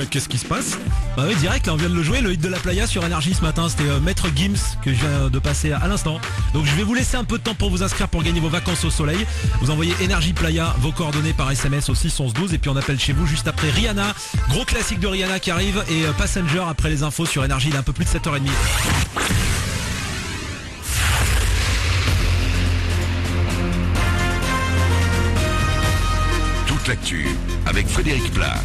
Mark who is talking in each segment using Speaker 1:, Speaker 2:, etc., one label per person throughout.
Speaker 1: mais qu'est-ce qui se passe? Bah oui, direct, là on vient de le jouer, le hit de la playa sur Énergie ce matin, c'était Maître Gims que je viens de passer à l'instant. Donc je vais vous laisser un peu de temps pour vous inscrire pour gagner vos vacances au soleil. Vous envoyez Énergie Playa, vos coordonnées par SMS au 6 11 12 et puis on appelle chez vous juste après Rihanna. Gros classique de Rihanna qui arrive et Passenger après les infos sur Énergie, il est un peu plus de 7h30.
Speaker 2: Toute l'actu avec Frédéric Plat.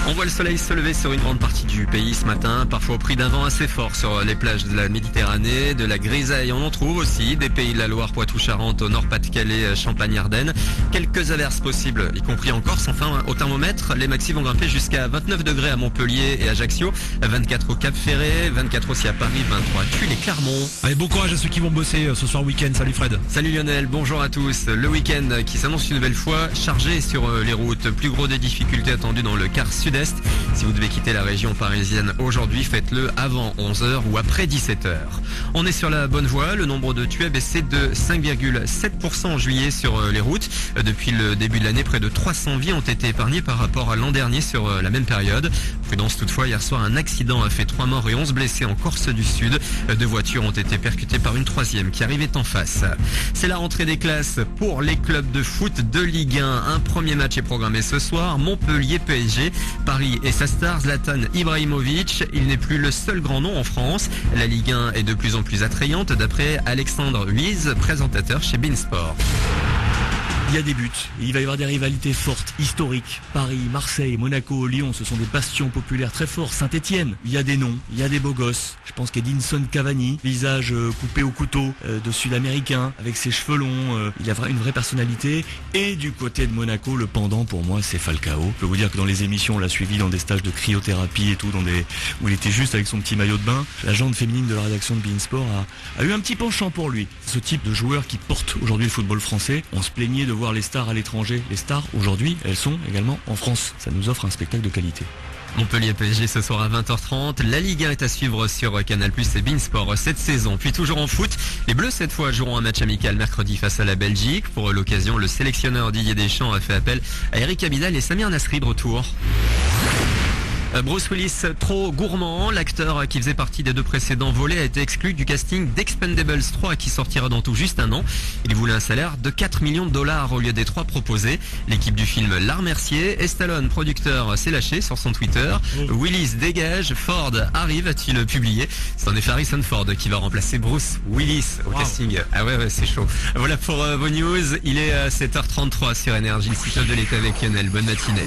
Speaker 3: On voit le soleil se lever sur une grande partie du pays ce matin, parfois au prix d'un vent assez fort sur les plages de la Méditerranée, de la grisaille. On en trouve aussi des pays de la Loire, Poitou-Charentes, au nord Pas-de-Calais, Champagne-Ardenne. Quelques averses possibles, y compris en Corse. Enfin, au thermomètre, les maxis vont grimper jusqu'à 29 degrés à Montpellier et Ajaccio, 24 au Cap-Ferré, 24 aussi à Paris, 23 à Tulle et Clermont.
Speaker 1: Allez, bon courage à ceux qui vont bosser ce soir week-end. Salut Fred.
Speaker 3: Salut Lionel, bonjour à tous. Le week-end qui s'annonce une nouvelle fois chargé sur les routes. Plus gros des difficultés attendues dans le quart sud-est. Si vous devez quitter la région parisienne aujourd'hui, faites-le avant 11h ou après 17h. On est sur la bonne voie. Le nombre de tués a baissé de 5,7% en juillet sur les routes. Depuis le début de l'année, près de 300 vies ont été épargnées par rapport à l'an dernier sur la même période. Prudence toutefois, hier soir, un accident a fait 3 morts et 11 blessés en Corse du Sud. 2 voitures ont été percutées par une troisième qui arrivait en face. C'est la rentrée des classes pour les clubs de foot de Ligue 1. Un premier match est programmé ce soir. Montpellier PSG, Paris et sa star Zlatan Ibrahimovic. Il n'est plus le seul grand nom en France. La Ligue 1 est de plus en plus attrayante d'après Alexandre Huiz, présentateur chez Beansport.
Speaker 4: Il y a des buts, il va y avoir des rivalités fortes, historiques. Paris, Marseille, Monaco, Lyon, ce sont des bastions populaires très forts. Saint-Etienne, il y a des noms, il y a des beaux gosses. Je pense qu'Edinson Cavani, visage coupé au couteau de sud-américain, avec ses cheveux longs, il a une vraie personnalité. Et du côté de Monaco, le pendant pour moi, c'est Falcao. Je peux vous dire que dans les émissions, on l'a suivi dans des stages de cryothérapie et tout, où il était juste avec son petit maillot de bain. La jante féminine de la rédaction de Beansport a eu un petit penchant pour lui. Ce type de joueur qui porte aujourd'hui le football français, on se plaignait de voir les stars à l'étranger. Les stars, aujourd'hui, elles sont également en France. Ça nous offre un spectacle de qualité.
Speaker 3: Montpellier PSG ce soir à 20h30. La Ligue 1 est à suivre sur Canal+ et Beansport cette saison. Puis toujours en foot, les Bleus cette fois joueront un match amical mercredi face à la Belgique. Pour l'occasion, le sélectionneur Didier Deschamps a fait appel à Eric Abidal et Samir Nasri de retour. Bruce Willis, trop gourmand, l'acteur qui faisait partie des 2 précédents volets a été exclu du casting d'Expendables 3 qui sortira dans tout juste un an. Il voulait un salaire de 4 millions de dollars au lieu des 3 proposés. L'équipe du film l'a remercié et Stallone, producteur, s'est lâché sur son Twitter. Willis dégage, Ford arrive, a-t-il publié. C'est en effet Harrison Ford qui va remplacer Bruce Willis au casting. Ah ouais, c'est chaud. Voilà pour vos news. Il est 7h33 sur Énergie, le site de l'été avec Lionel. Bonne matinée.